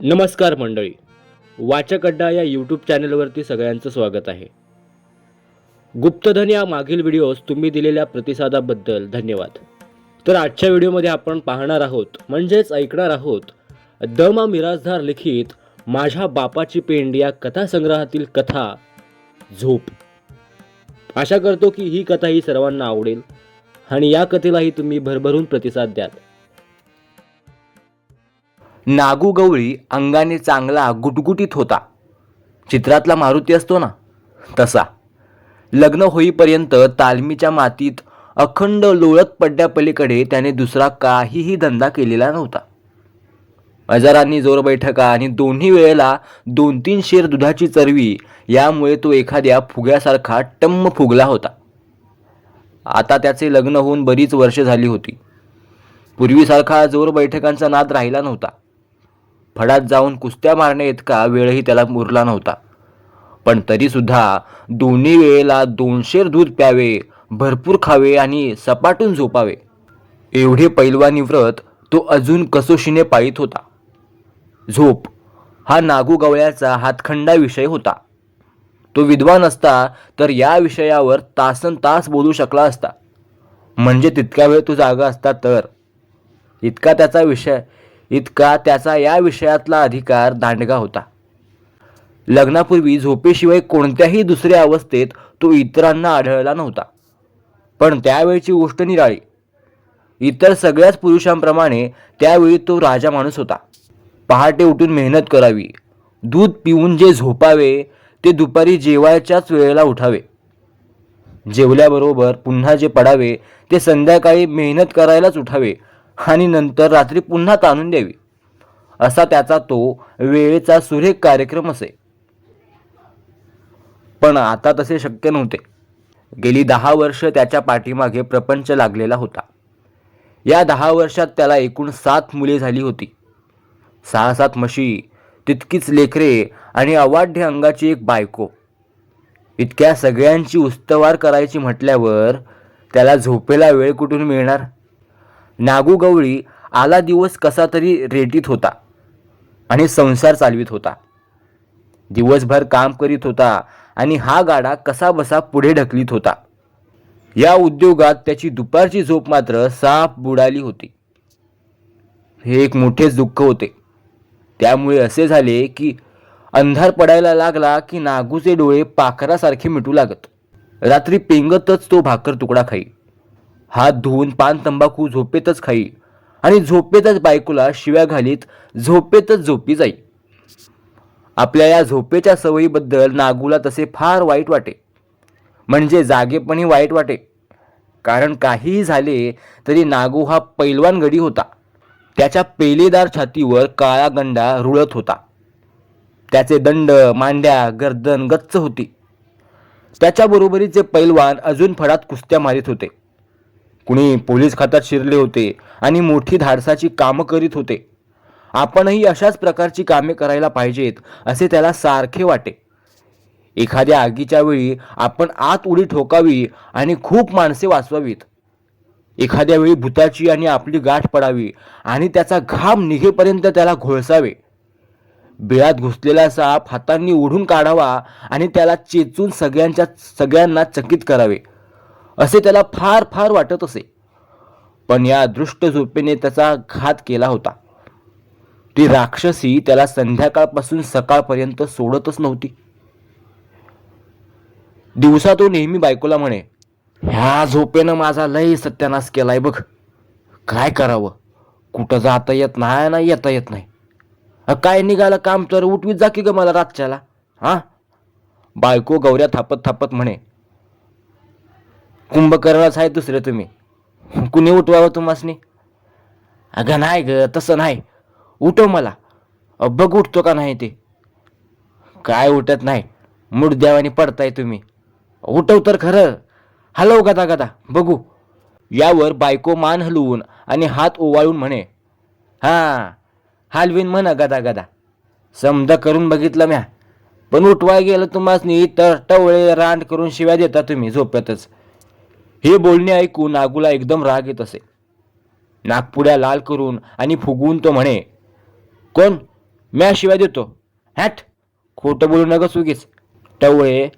नमस्कार मंडळी. वाचक अड्डा या यूट्यूब चॅनलवरती सगळ्यांचं स्वागत आहे. गुप्तधन या मागील व्हिडिओज तुम्ही दिलेल्या प्रतिसादाबद्दल धन्यवाद. तर आजच्या व्हिडिओमध्ये आपण पाहणार आहोत म्हणजेच ऐकणार आहोत द मा मिरासदार लिखित माझ्या बापाची पेंड या कथासंग्रहातील कथा झोप. आशा करतो की ही कथा ही सर्वांना आवडेल आणि या कथेलाही तुम्ही भरभरून प्रतिसाद द्याल. नागू गवळी अंगाने चांगला गुटगुटीत होता. चित्रातला मारुती असतो ना तसा. लग्न होईपर्यंत तालमीच्या मातीत अखंड लोळत पडण्यापलीकडे त्याने दुसरा काहीही धंदा केलेला नव्हता. हजारांनी जोर बैठका आणि दोन्ही वेळेला 2-3 शेर दुधाची चरवी यामुळे तो एखाद्या फुग्यासारखा टम्म फुगला होता. आता त्याचे लग्न होऊन बरीच वर्ष झाली होती. पूर्वीसारखा जोर बैठकांचा नाद राहिला नव्हता. फडात जाऊन कुस्त्या मारणे इतका वेळही त्याला उरला नव्हता. पण तरीसुद्धा दोन्ही वेळेला 2 शेर दूध प्यावे, भरपूर खावे आणि सपाटून झोपावे एवढे पैलवानी व्रत तो अजून कसोशीने पाळीत होता. झोप हा नागू गवळ्याचा हातखंडा विषय होता. तो विद्वान असता तर या विषयावर तासनतास बोलू शकला असता. म्हणजे तितका वेळ तो जागा असता तर. इतका त्याचा या विषयातला अधिकार दांडगा होता. लग्नापूर्वी झोपेशिवाय कोणत्याही दुसऱ्या अवस्थेत तो इतरांना आढळला नव्हता. पण त्यावेळची गोष्ट निराळी. इतर सगळ्याच पुरुषांप्रमाणे त्यावेळी तो राजा माणूस होता. पहाटे उठून मेहनत करावी, दूध पिऊन जे झोपावे ते दुपारी जेवायच्याच वेळेला उठावे. जेवल्याबरोबर पुन्हा जे पडावे ते संध्याकाळी मेहनत करायलाच उठावे आणि नंतर रात्री पुन्हा ताणून द्यावी. असा त्याचा तो वेळेचा सुरेख कार्यक्रम असे. पण आता तसे शक्य नव्हते. गेली 10 वर्ष त्याच्या पाठीमागे प्रपंच लागलेला होता. या 10 वर्षात त्याला एकूण 7 मुले झाली होती. 6-7 म्हशी, तितकीच लेकरे आणि अवाढ्य अंगाची एक बायको. इतक्या सगळ्यांची उस्तवार करायची म्हटल्यावर त्याला झोपेला वेळ कुठून मिळणार. नागू गवळी आला दिवस कसा तरी रेटीत होता आणि संसार चालवित होता. दिवसभर काम करीत होता आणि हा गाडा कसा बसा पुढे ढकलीत होता. या उद्योगात त्याची दुपारची झोप मात्र साफ बुडाली होती. हे एक मोठेच दुःख होते. त्यामुळे असे झाले की अंधार पडायला लागला की नागूचे डोळे पाखरासारखे मिटू लागत. रात्री पेंगतच तो भाकर तुकडा खाई, हात धुवून पान तंबाखू झोपेतच खाई आणि झोपेतच बायकोला शिव्या घालीत झोपेतच झोपी जाई. आपल्या या झोपेच्या सवयीबद्दल नागूला तसे फार वाईट वाटे. म्हणजे जागेपणी वाईट वाटे. कारण काहीही झाले तरी नागू हा पैलवान गडी होता. त्याच्या पेलेदार छातीवर काळा गंडा रुळत होता. त्याचे दंड, मांड्या, गर्दन गच्च होती. त्याच्या बरोबरीचे पैलवान अजून फडात कुस्त्या मारित होते. कुणी पोलीस खात्यात शिरले होते आणि मोठी धाडसाची कामं करीत होते. आपणही अशाच प्रकारची कामे करायला पाहिजेत असे त्याला सारखे वाटे. एखाद्या आगीच्या वेळी आपण आत उडी ठोकावी आणि खूप माणसे वाचवावीत. एखाद्या वेळी भूताची आणि आपली गाठ पडावी आणि त्याचा घाम निघेपर्यंत त्याला घोळसावे. बिळात घुसलेला साप हातांनी ओढून काढावा आणि त्याला चेचून सगळ्यांना चकित करावे असे त्याला फार फार वाटत असे. पण या दृष्ट झोपेने त्याचा घात केला होता. ती राक्षसी त्याला संध्याकाळपासून सकाळपर्यंत सोडतच नव्हती. दिवसा तो नेहमी बायकोला म्हणे, ह्या झोपेनं माझा लय सत्यानाश केलाय बघ. काय करावं, कुठं जाता येत नाही ना येता येत नाही. काय निघालं काम तर उठवीत जा की ग मला रातच्याला. हा, बायको गौऱ्या थापत थापत म्हणे, कुंभकर्णच आहे दुसरे तुम्ही, कुणी उठवावं तुम्हासनी. अगं नाही ग, तसं नाही, उठव मला, बघ उठतो का नाही ते. काय उठत नाही, मुडद्यावानी पडताय तुम्ही, उठव तर खरं, हलव गदा गदा बघू. यावर बायको मान हलवून आणि हात ओवाळून म्हणे, हा हलवीन म्हणा गदा गदा, समजा करून बघितलं म्या, पण उठवाय गेलं तुम्हासनी तर टवळे रांड करून शिव्या देता तुम्ही झोपेतच. हे बोलणे ऐकून नागूला एकदम राग येत असे. नागपुड्या लाल करून आणि फुगवून तो म्हणे, कोण म्या शिवाय देतो. हॅट, खोटं बोलू नका चुकीच. टवळे,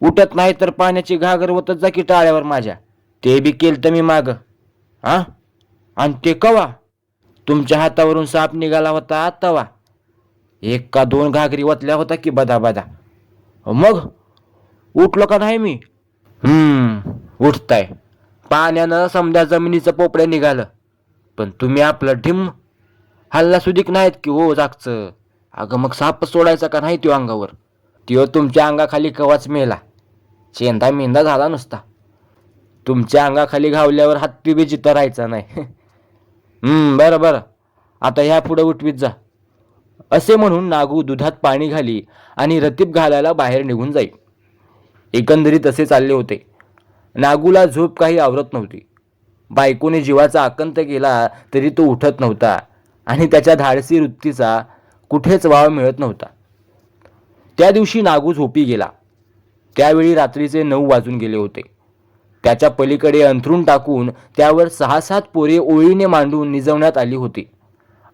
उठत नाही तर पाण्याची घागर होतच जा की टाळ्यावर माझ्या. ते बी केलं तर मी माग. हा, आणि ते कवा? तुमच्या हातावरून साप निघाला होता तवा. एक का दोन घागरी वतल्या होता की बदा बदा. मग उठलो का नाही मी? उठताय. पाण्यानं समद्या जमिनीचं पोपड्या निघालं, पण तुम्ही आपलं ढिम हल्ला सुधीक नाहीत की हो जागचं. अगं मग साप सोडायचा का नाही त्यो अंगावर? त्यो तुमच्या अंगाखाली कवाच मेला, चेंदा मेंदा झाला नुसता. तुमच्या अंगाखाली घावल्यावर हत्ती बी जिथं राहायचा नाही. बरं बरं, आता ह्या पुढे उठवीत जा. असे म्हणून नागू दुधात पाणी घाली आणि रतीब घालायला बाहेर निघून जाई. एकंदरीत असे चालले होते. नागूला झोप काही आवरत नव्हती. बायकोने जीवाचा आकंत केला तरी तो उठत नव्हता आणि त्याच्या धाडसी वृत्तीचा कुठेच वाव मिळत नव्हता. त्या दिवशी नागू झोपी गेला. त्यावेळी रात्रीचे 9 वाजून गेले होते. त्याच्या पलीकडे अंथरूण टाकून त्यावर 6-7 पोरे ओळीने मांडून निजवण्यात आली होती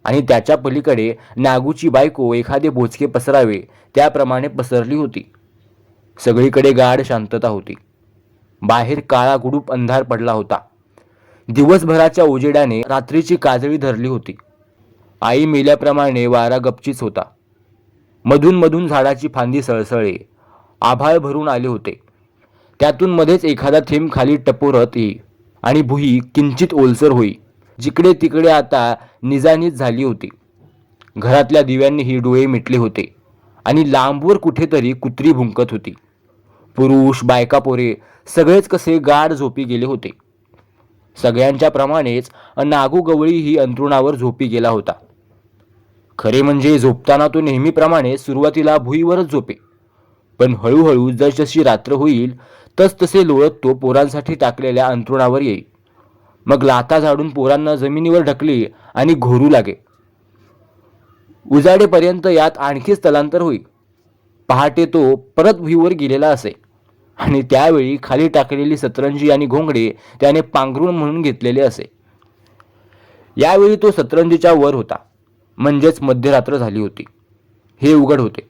आणि त्याच्या पलीकडे नागूची बायको एखादे बोचके पसरावे त्याप्रमाणे पसरली होती. सगळीकडे गाढ शांतता होती. बाहेर काळा गुडूप अंधार पडला होता. दिवसभराच्या उजेडाने रात्रीची काजळी धरली होती. आई मेल्याप्रमाणे वारा गपचीच होता. मधून मधून झाडाची फांदी सळसळे. आभाळ भरून आले होते. त्यातून मध्येच एखादा थेंब खाली टपोरत येई आणि भुई किंचित ओलसर होई. जिकडे तिकडे आता निजानीज झाली होती. घरातल्या दिव्यांनीही डोळे मिटले होते आणि लांबवर कुठेतरी कुत्री भुंकत होती. पुरुष, बायका, पोरे सगळेच कसे गाढ झोपी गेले होते. सगळ्यांच्या प्रमाणेच नागू गवळीही अंथरुणावर झोपी गेला होता. खरे म्हणजे झोपताना तो नेहमीप्रमाणे सुरुवातीला भुईवरच झोपे, पण हळूहळू जसजशी रात्र होईल तसतसे लोळत तो पोरांसाठी टाकलेल्या अंथरुणावर येई. मग लाथा झाडून पोरांना जमिनीवर ढकली आणि घोरू लागे. उजाडेपर्यंत यात आणखी स्थलांतर होई. पहाटे तो परत भुईवर गेलेला असे आणि त्यावेळी खाली टाकलेली सतरंजी आणि घोंगडे त्याने पांघरूण म्हणून घेतलेले असे. यावेळी तो सतरंजीच्या वर होता, म्हणजेच मध्यरात्र झाली होती हे उघड होते.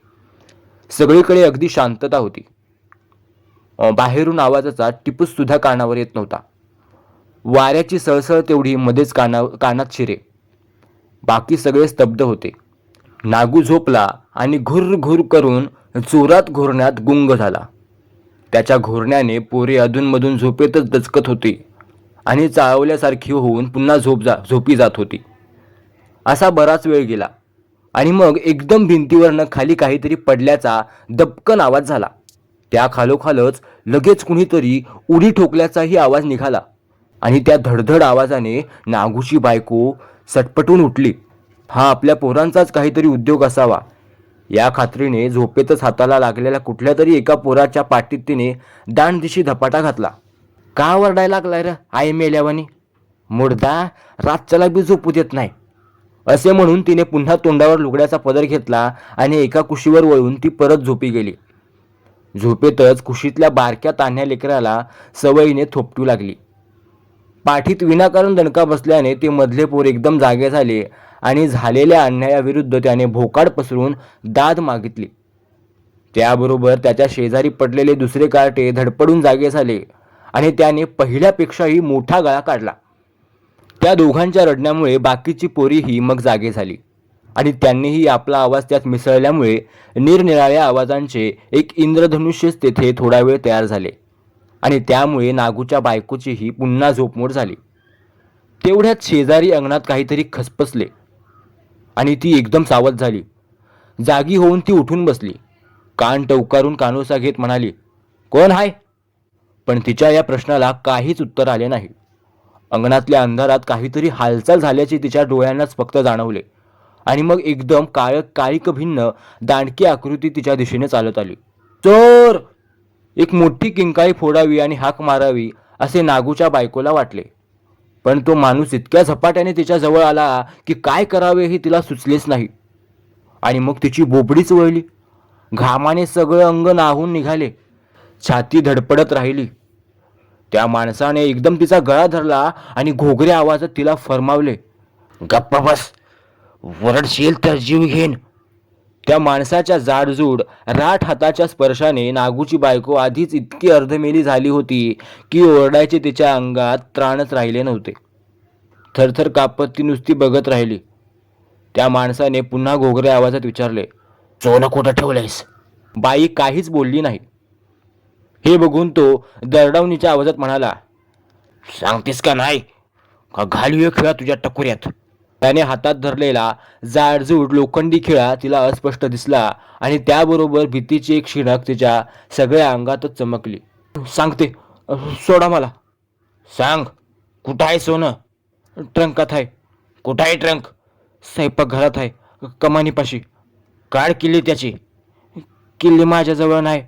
सगळीकडे अगदी शांतता होती. बाहेरून आवाजाचा टिपूस सुद्धा कानावर येत नव्हता. वाऱ्याची सळसळ तेवढी मध्येच कानात शिरे. बाकी सगळे स्तब्ध होते. नागू झोपला आणि घुर घुर करून जोरात घोरण्यात गुंग झाला. त्याच्या घोरण्याने पोरे अधूनमधून झोपेतच दचकत होती आणि चाळवल्यासारखी होऊन पुन्हा झोपी जात होती. असा बराच वेळ गेला आणि मग एकदम भिंतीवरनं खाली काहीतरी पडल्याचा दबकन आवाज झाला. त्या खालोखालच लगेच कुणीतरी उडी ठोकल्याचाही आवाज निघाला आणि त्या धडधड आवाजाने नागूची बायको सटपटून उठली. हा आपल्या पोरांचाच काहीतरी उद्योग असावा या खात्रीने झोपेतच हाताला लागलेल्या कुठल्या तरी एका पोराच्या पाठीत तिने दांडदिशी धपाटा घातला. का वरडायला लागलाय रे आई मेल्यावानी? मुर्दा रातच्याला बी झोपू देत नाही. असे म्हणून तिने पुन्हा तोंडावर लुगड्याचा पदर घेतला आणि एका कुशीवर वळून ती परत झोपी गेली. झोपेतच कुशीतल्या बारक्या तान्ह्या लेकराला सवयीने थोपटू लागली. पाठीत विनाकारण दणका बसल्याने ते मधले पोर एकदम जागे झाले आणि झालेल्या अन्यायाविरुद्ध त्याने भोकाड पसरून दाद मागितली. त्याबरोबर त्याच्या शेजारी पडलेले दुसरे कार्टे धडपडून जागे झाले आणि त्याने पहिल्यापेक्षाही मोठा गळा काढला. त्या दोघांच्या रडण्यामुळे बाकीची पोरीही मग जागे झाली आणि त्यांनीही आपला आवाज त्यात मिसळल्यामुळे निरनिराळ्या आवाजांचे एक इंद्रधनुष्यच तेथे थोडा वेळ तयार झाले आणि त्यामुळे नागूच्या बायकोचीही पुन्हा झोपमोड झाली. तेवढ्यात शेजारी अंगणात काहीतरी खसपसले आणि ती एकदम सावध झाली. जागी होऊन ती उठून बसली. कान टवकारून कानोसा घेत म्हणाली, कोण हाय? पण तिच्या या प्रश्नाला काहीच उत्तर आले नाही. अंगणातल्या अंधारात काहीतरी हालचाल झाल्याचे तिच्या डोळ्यांनाच फक्त जाणवले आणि मग एकदम काळिक भिन्न दांडकी आकृती तिच्या दिशेने चालत आली. चोर! एक मोठी किंकाळी फोडावी आणि हाक मारावी असे नागूच्या बायकोला वाटले, पण तो माणूस इतक्या झपाट्याने तिच्या जवळ आला की काय करावे हे तिला सुचलेच नाही. आणि मग तिची बोबडीच वळली. घामाने सगळं अंग नाहून निघाले. छाती धडपडत राहिली. त्या माणसाने एकदम तिचा गळा धरला आणि घोगऱ्या आवाजात तिला फरमावले, गप्पा बस, वरडशील तर जीव घेईन. त्या माणसाच्या जाडजूड राठ हाताच्या स्पर्शाने नागूची बायको आधीच इतकी अर्धमेली झाली होती की ओरडायचे तिच्या अंगात त्राणच राहिले नव्हते. थरथर कापत ती नुसती बघत राहिली. त्या माणसाने पुन्हा घोगऱ्या आवाजात विचारले, सोनं कुठं ठेवलंयस? बाई काहीच बोलली नाही. हे बघून तो दरडावणीच्या आवाजात म्हणाला, सांगतेस का नाही का घालूया खिळा तुझ्या टकुऱ्यात? त्याने हातात धरलेला जाडजूड लोखंडी खिळा तिला अस्पष्ट दिसला आणि त्याबरोबर भीतीची एक शिणक तिच्या सगळ्या अंगातच चमकली. सांगते, सोडा मला. सांग, कुठं आहे सोनं? ट्रंकात आहे. कुठं आहे ट्रंक? स्वयंपाकघरात आहे, कमानीपाशी. काढ किल्ली त्याची. किल्ली माझ्याजवळ नाही.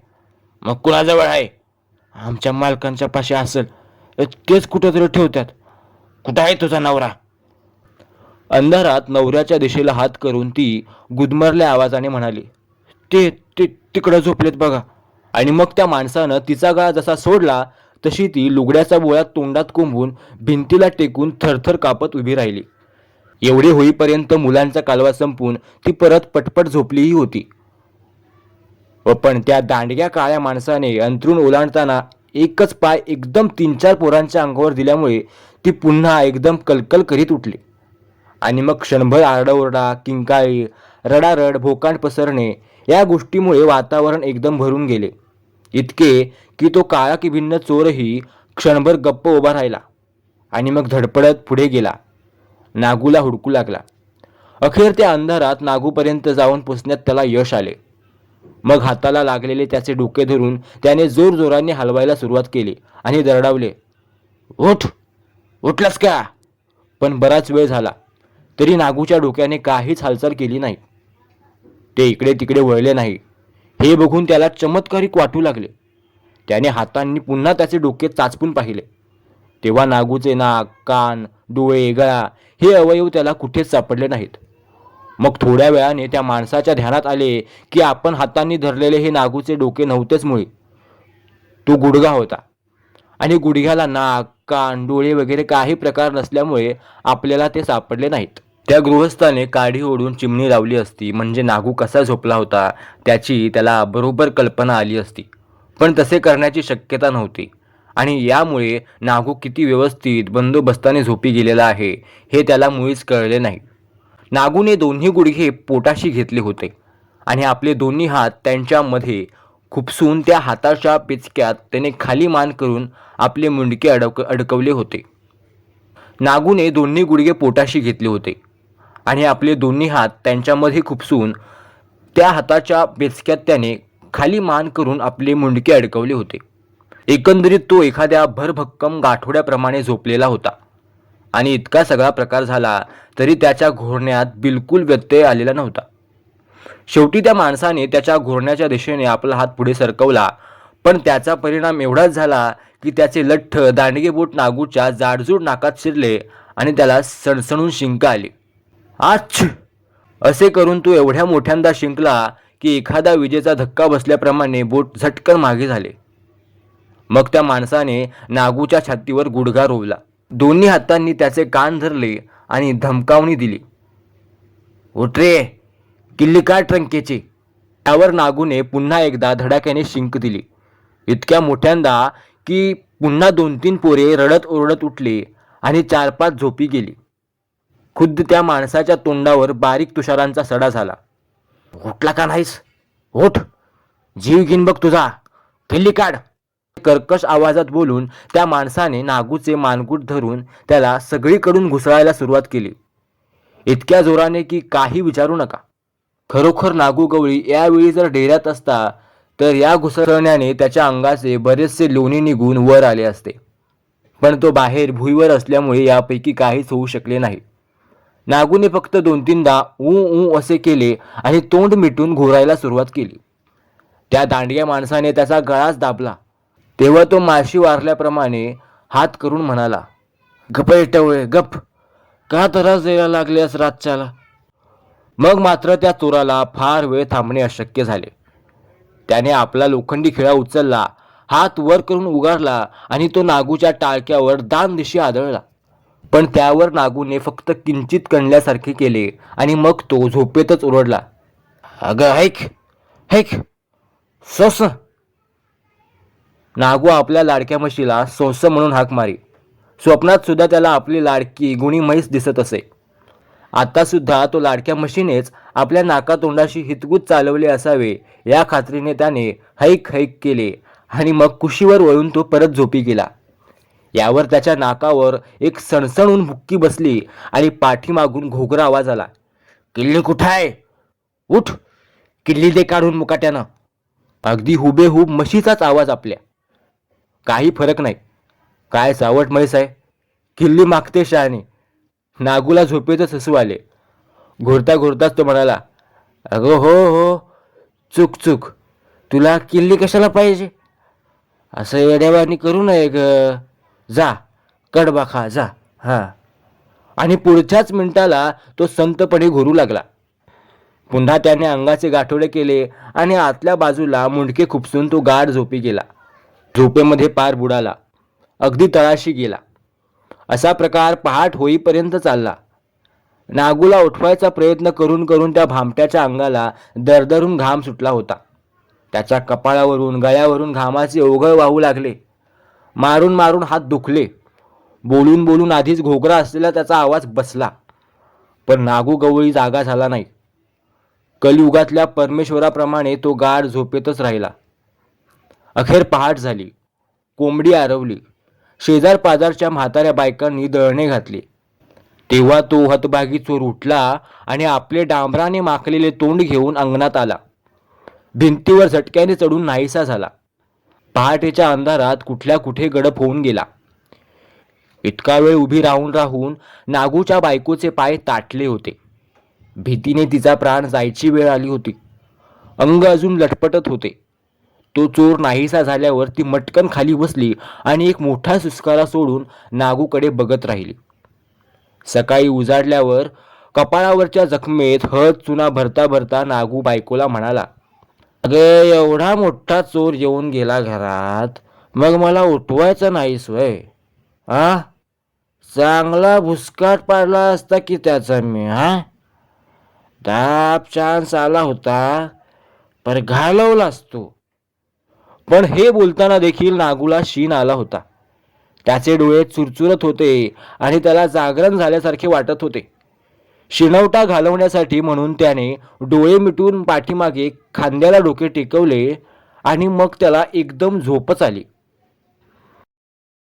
मग कुणाजवळ आहे? आमच्या मालकांच्या पाशी असेल. तेच कुठंतरी ठेवतात. कुठं आहे तुझा नवरा? अंधारात नवऱ्याच्या दिशेला हात करून ती गुदमरल्या आवाजाने म्हणाली, ते ते तिकडं झोपलेत बघा. आणि मग त्या माणसानं तिचा गळा जसा सोडला तशी ती लुगड्याचा बोळा तोंडात कोंबून भिंतीला टेकून थरथर कापत उभी राहिली. एवढे होईपर्यंत मुलांचा कालवा संपून ती परत पटपट झोपलीही होती. पण त्या दांडग्या काळ्या माणसाने अंथरूण ओलांडताना एकच पाय एकदम 3-4 पोरांच्या अंगावर दिल्यामुळे ती पुन्हा एकदम कलकल करीत उठली. आणि मग क्षणभर आरडाओरडा, किंकाळी, रडारड, भोकांड पसरणे या गोष्टीमुळे वातावरण एकदम भरून गेले. इतके की तो काळा की भिन्न चोरही क्षणभर गप्प उभा राहिला आणि मग धडपडत पुढे गेला. नागूला हुडकू लागला. अखेर त्या अंधारात नागूपर्यंत जाऊन पोचण्यात त्याला यश आले. मग हाताला लागलेले त्याचे डोके धरून त्याने जोरजोराने हलवायला सुरुवात केली आणि दरडावले, उठ, उठलास का? पण बराच वेळ झाला तरी नागूच्या डोक्याने काहीच हालचाल केली नाही. ते इकडे तिकडे वळले नाही. हे बघून त्याला चमत्कारिक वाटू लागले. त्याने हातांनी पुन्हा त्याचे डोके चाचपून पाहिले. तेव्हा नागूचे नाक, कान, डोळे, गळा हे अवयव त्याला कुठेच सापडले नाहीत. मग थोड्या वेळाने त्या माणसाच्या ध्यानात आले की आपण हातांनी धरलेले हे नागूचे डोके नव्हतेच मुळी. तो गुडघा होता आणि गुडघ्याला नाक, कान, डोळे वगैरे काही प्रकार नसल्यामुळे आपल्याला ते सापडले नाहीत. त्या गृहस्थाने काठी ओढून चिमणी लावली असती म्हणजे नागू कसा झोपला होता त्याची त्याला बरोबर कल्पना आली असती. पण तसे करण्याची शक्यता नव्हती आणि यामुळे नागू किती व्यवस्थित बंदोबस्ताने झोपी गेलेला आहे हे त्याला मुळीच कळले नाही. नागूने दोन्ही गुडघे पोटाशी घेतले होते आणि आपले दोन्ही हात त्यांच्यामध्ये खुपसून त्या हाताच्या पिचक्यात त्याने खाली मान करून आपले मुंडके अडकवले होते. नागूने दोन्ही गुडघे पोटाशी घेतले होते आणि आपले दोन्ही हात त्यांच्यामध्ये खुपसून त्या हाताच्या पेचक्यात त्याने खाली मान करून आपले मुंडके अडकवले होते. एकंदरीत तो एखाद्या भरभक्कम गाठोड्याप्रमाणे झोपलेला होता आणि इतका सगळा प्रकार झाला तरी त्याच्या घोरण्यात बिलकुल व्यत्यय आलेला नव्हता. शेवटी त्या माणसाने त्याच्या घोरण्याच्या दिशेने आपला हात पुढे सरकवला, पण त्याचा परिणाम एवढाच झाला की त्याचे लठ्ठ दांडगे बोट नागूच्या जाडजूड नाकात शिरले आणि त्याला सणसणून शिंक आली. आच्छ असे करून तो एवढ्या मोठ्यांदा शिंकला की एखादा विजेचा धक्का बसल्याप्रमाणे बोट झटकन मागे झाले. मग त्या माणसाने नागूच्या छातीवर गुडघा रोवला. दोन्ही हातांनी त्याचे कान धरले आणि धमकावणी दिली, उठ रे, किल्ली काढ ट्रंकेची. त्यावर नागूने पुन्हा एकदा धडाक्याने शिंक दिली. इतक्या मोठ्यांदा की पुन्हा 2-3 पोरे रडत ओरडत उठले आणि 4-5 झोपी गेली. खुद्द त्या माणसाच्या तोंडावर बारीक तुषारांचा सडा झाला. उठला का नाहीस? उठ, जीव घेईन बघ तुझा, किल्ली काढ. कर्कश आवाजात बोलून त्या माणसाने नागूचे मानगूट धरून त्याला सगळीकडून घुसळायला सुरुवात केली. इतक्या जोराने की काही विचारू नका. खरोखर नागू गवळी यावेळी जर डेऱ्यात असता तर या घुसळण्याने त्याच्या अंगाचे बरेचसे लोणी निघून वर आले असते. पण तो बाहेर भुईवर असल्यामुळे यापैकी काहीच होऊ शकले नाही. नागूने फक्त 2-3दा ऊ असे केले आणि तोंड मिटून घोरायला सुरुवात केली. त्या दांडग्या माणसाने त्याचा गळाच दाबला. तेव्हा तो माशी वारल्याप्रमाणे हात करून म्हणाला, गप टवळे गप, का त्रास द्यायला लागल्यास रातच्याला? मग मात्र त्या चोराला फार वेळ थांबणे अशक्य झाले. त्याने आपला लोखंडी खिळा उचलला, हात वर करून उगारला आणि तो नागूच्या टाळक्यावर दानदिशी आदळला. पण त्यावर नागूने फक्त किंचित कणल्यासारखे केले आणि मग तो झोपेतच ओरडला, अगं ऐक ऐक सोस. नागू आपल्या लाडक्या म्हशीला सोस म्हणून हाक मारी. स्वप्नात सुद्धा त्याला आपली लाडकी गुणी म्हैस दिसत असे. आता सुद्धा तो लाडक्या म्हशीनेच आपल्या नाकातोंडाशी हितगुज चालवले असावे या खात्रीने त्याने हैक हैक केले आणि मग कुशीवर वळून तो परत झोपी गेला. यावर त्याच्या नाकावर एक सणसणून बुक्की बसली आणि पाठीमागून घोगरा आवाज आला. किल्ली कुठं आहे? उठ, किल्ली दे काढून मुकाट्यानं. अगदी हुबेहूब म्हशीचाच आवाज आपल्या. काही फरक नाही. काय सावट म्हैस आहे, किल्ली मागते शहाणी. नागूला झोपेतच हसू आले. घोरता घोरताच तो म्हणाला, अगं हो हो, चूक चूक. तुला किल्ली कशाला पाहिजे? असं येड्यावानी करू नये ग. जा, कडबा खा जा. हां. आणि पुढच्याच मिनिटाला तो संतपणे घोरू लागला. पुन्हा त्याने अंगाचे गाठोडे केले आणि आतल्या बाजूला मुंडके खुपसून तो गाढ झोपी गेला. झोपेमध्ये पार बुडाला, अगदी तळाशी गेला. असा प्रकार पहाट होईपर्यंत चालला. नागूला उठवायचा प्रयत्न करून करून त्या भामट्याच्या अंगाला दरदरून घाम सुटला होता. त्याच्या कपाळावरून गळ्यावरून घामाचे ओघळ वाहू लागले. मारून मारून हात दुखले. बोलून बोलून आधीच घोगरा असलेला त्याचा आवाज बसला. पण नागू गवळी जागा झाला नाही. कलियुगातल्या परमेश्वराप्रमाणे तो गाढ झोपेतच राहिला. अखेर पहाट झाली. कोंबडी आरवली. शेजार पाजारच्या म्हाताऱ्या बायकांनी दळणे घातली. तेव्हा तो हतभागी चोर उठला आणि आपले डांबराने माखलेले तोंड घेऊन अंगणात आला. भिंतीवर झटक्याने चढून नाहीसा झाला. पहाटेच्या अंधारात कुठल्या कुठे गडप होऊन गेला. इतका वेळ उभी राहून राहून नागूच्या बायकोचे पाय ताटले होते. भीतीने तिचा प्राण जायची वेळ आली होती. अंग अजून लटपटत होते. तो चोर नाहीसा झाल्यावर ती मटकन खाली बसली आणि एक मोठा सुस्कारा सोडून नागूकडे बघत राहिली. सकाळी उजाडल्यावर कपाळावरच्या जखमेत हळद चुना भरता भरता नागू बायकोला म्हणाला, अगे एवढा मोठा चोर येऊन गेला घरात, मग मला उठवायचं नाहीस वय? आ, चांगला भुसकाट पाडला असता की त्याचा मी. हा, दाब चान्स आला होता, पर घालवलास तू. पण हे बोलताना देखील नागूला शीन आला होता. त्याचे डोळे चुरचुरत होते आणि त्याला जागरण झाल्यासारखे वाटत होते. शिणवटा घालवण्यासाठी म्हणून त्याने डोळे मिटून पाठीमागे खांद्याला डोके टेकवले आणि मग त्याला एकदम झोपच आली.